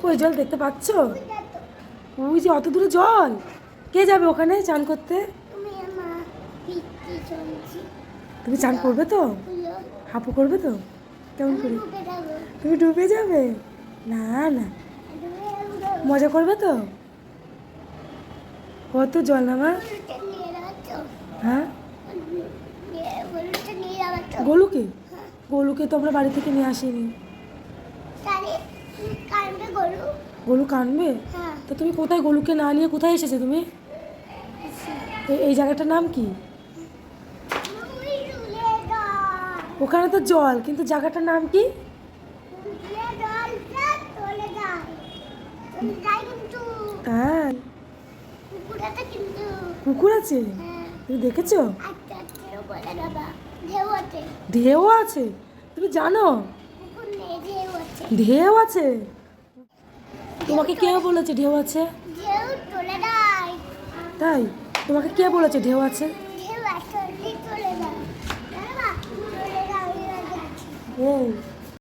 ওই জল দেখতে পাচ্ছ? ওই যে অত দূরে জল, কে যাবে ওখানে চান করতে? তুমি চান করবে তো? হাঁপু করবে তো? কেমন করে? তুমি ডুবে যাবে? না না, মজা করবে তো? কত জল না মা। হ্যাঁ, গোলুকে? গোলুকে তো আমরা বাড়ি থেকে নিয়ে আসিনি। গোলু কানবে? তো তুমি কোথায় গোলুকে না নিয়ে কোথায় এসেছো তুমি? এই জায়গাটার নাম কি? ওখানে তো জল, কিন্তু জায়গাটার নাম কি? হ্যাঁ, পুকুর আছে? তুমি দেখেছো? ঢেউ আছে? তুমি জানো ঢেউ আছে? তোমাকে কে বলেছে ঢেউ আছে? তাই? তোমাকে কে বলেছে ঢেউ আছে? এই